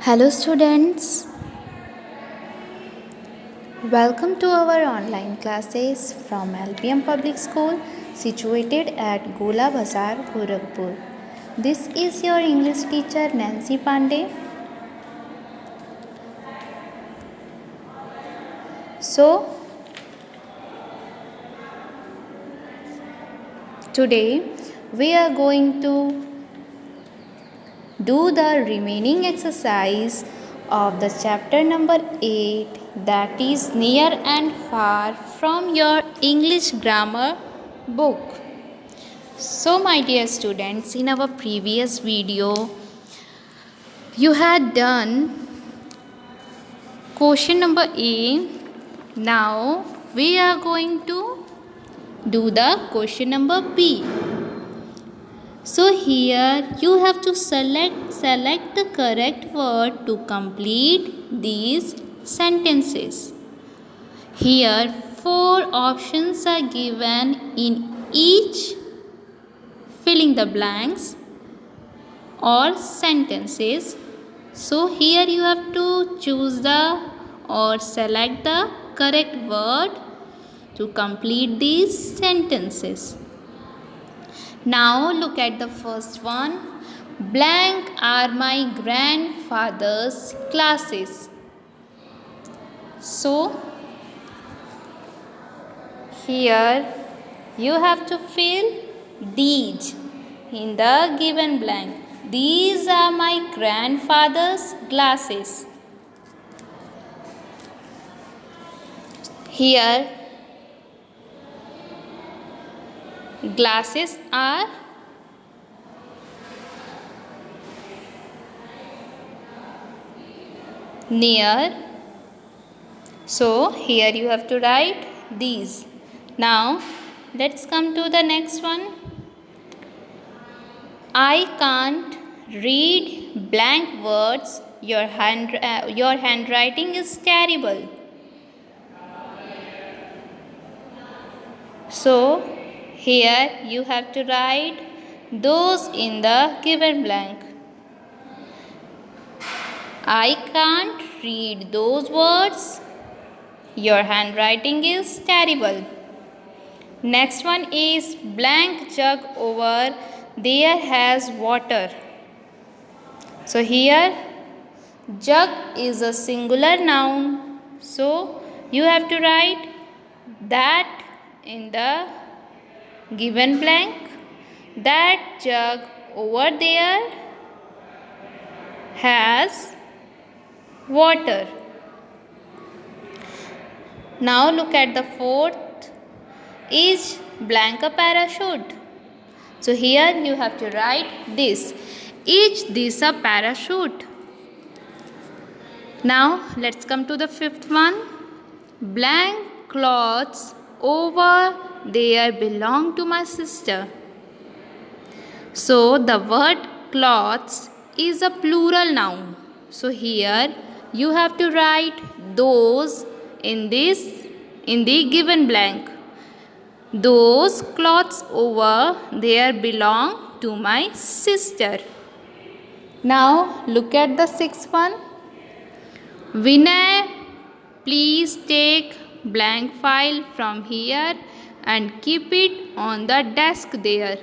Hello, students. Welcome to our online classes from LPM Public School, situated at Gola Bazar, Gorakhpur. This is your English teacher Nancy Pandey. So, today we are going to do the remaining exercise of the chapter number 8, that is near and far, from your English grammar book. So my dear students, in our previous video you had done question number A. Now we are going to do the question number B. So here you have to select the correct word to complete these sentences. Here 4 options are given in each filling the blanks or sentences. So here you have to choose the or select the correct word to complete these sentences. Now look at the first one. Blank are my grandfather's glasses. So here you have to fill these in the given blank. These are my grandfather's glasses. Here glasses are near. So here you have to write these. Now let's come to the next one. I can't read blank words. Your handwriting is terrible. So here you have to write those in the given blank. I can't read those words. Your handwriting is terrible. Next one is blank jug over there has water. So here jug is a singular noun. So you have to write that in the given blank. That jug over there has water. Now look at the fourth. Is blank a parachute? So here you have to write this. Is this a parachute? Now let's come to the fifth one. Blank clothes over there belong to my sister. So the word clothes is a plural noun. So here you have to write those in the given blank. Those clothes over there belong to my sister. Now look at the sixth one. Vinay, please take blank file from here and keep it on the desk there.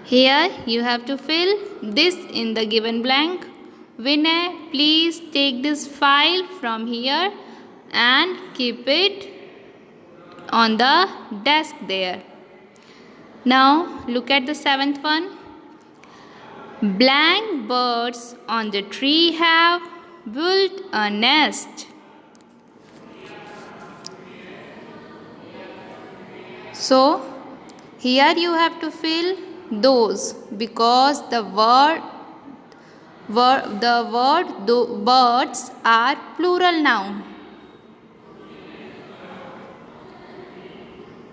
Here you have to fill this in the given blank. Vinay, please take this file from here and keep it on the desk there. Now look at the seventh one. Blank birds on the tree have built a nest. So here you have to fill those because the birds are plural noun.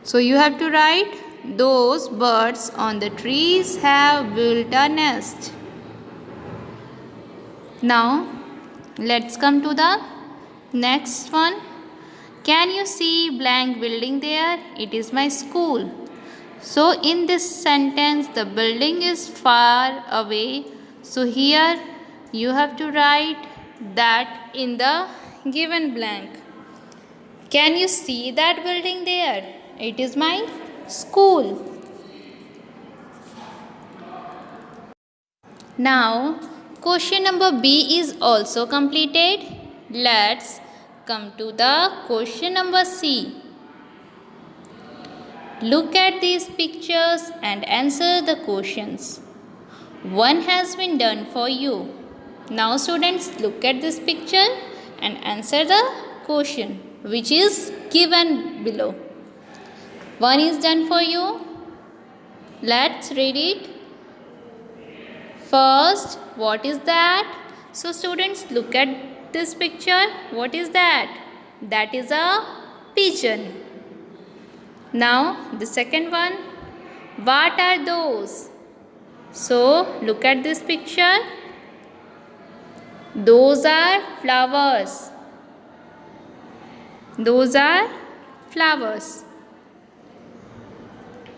So you have to write those birds on the trees have built a nest. Now let's come to the next one. Can you see blank building there? It is my school. So in this sentence the building is far away So here you have to write that in the given blank. Can you see that building there? It is my school. Now, question number B is also completed. Let's come to the question number C. Look at these pictures and answer the questions. One has been done for you. Now, students, look at this picture and answer the question which is given below. One is done for you. Let's read it. First, what is that? So students, look at this picture. What is that? That is a pigeon. Now, the second one. What are those? So, look at this picture. Those are flowers. Those are flowers.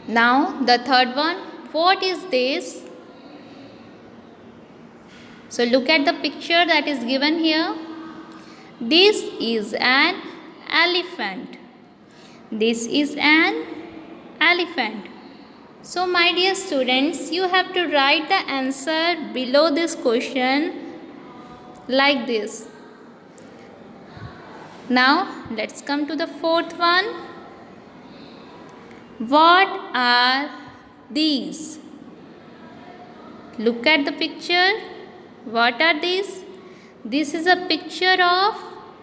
Now, the third one. What is this? So look at the picture that is given here. This is an elephant. This is an elephant. So my dear students, you have to write the answer below this question like this. Now let's come to the fourth one. What are these? Look at the picture. What are these? This is a picture of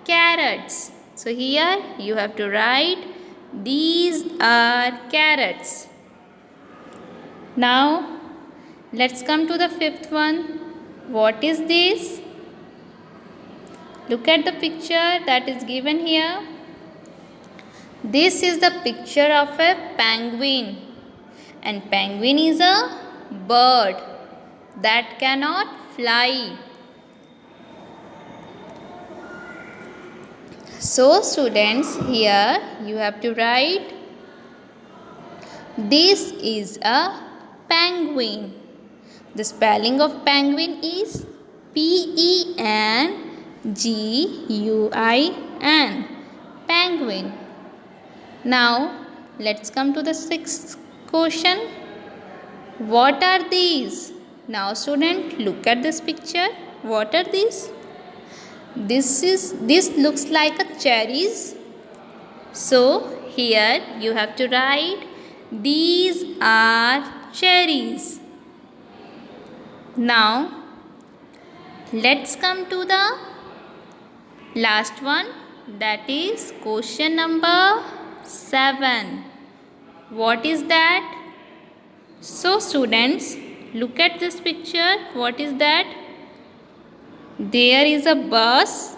carrots. So here you have to write these are carrots. Now let's come to the fifth one. What is this? Look at the picture that is given here. This is the picture of a penguin, and penguin is a bird that cannot fly. So students, here you have to write this is a penguin. The spelling of penguin is Penguin. Penguin. Now let's come to the sixth question. What are these? Now student, look at this picture. What are these? This looks like a cherries. So here you have to write these are cherries. Now let's come to the last one, that is question number 7. What is that? So students, look at this picture. What is that? There is a bus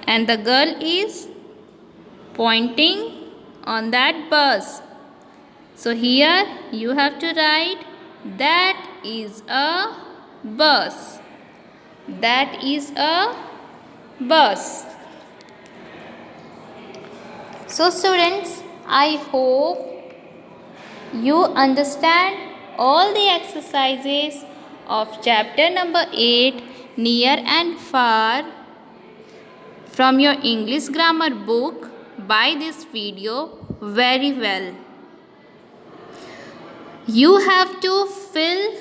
and the girl is pointing on that bus. So here you have to write that is a bus. That is a bus. So students, I hope you understand all the exercises of chapter number 8 near and far from your English grammar book by this video very well. You have to fill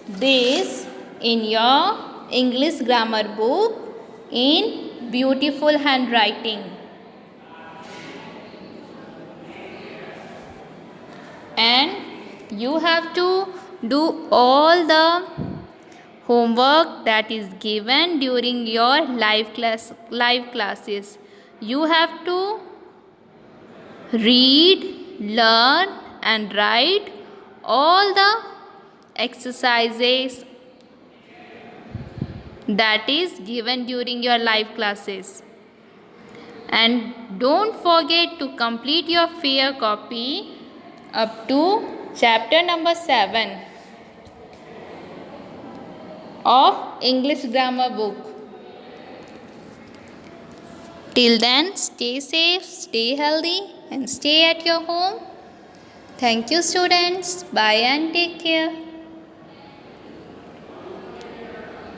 this in your English grammar book in beautiful handwriting. And you have to do all the homework that is given during your live classes. You have to read, learn and write all the exercises that is given during your live classes. And don't forget to complete your fair copy up to chapter number 7 of English grammar book. Till then, stay safe, stay healthy and stay at your home. Thank you students. Bye and take care.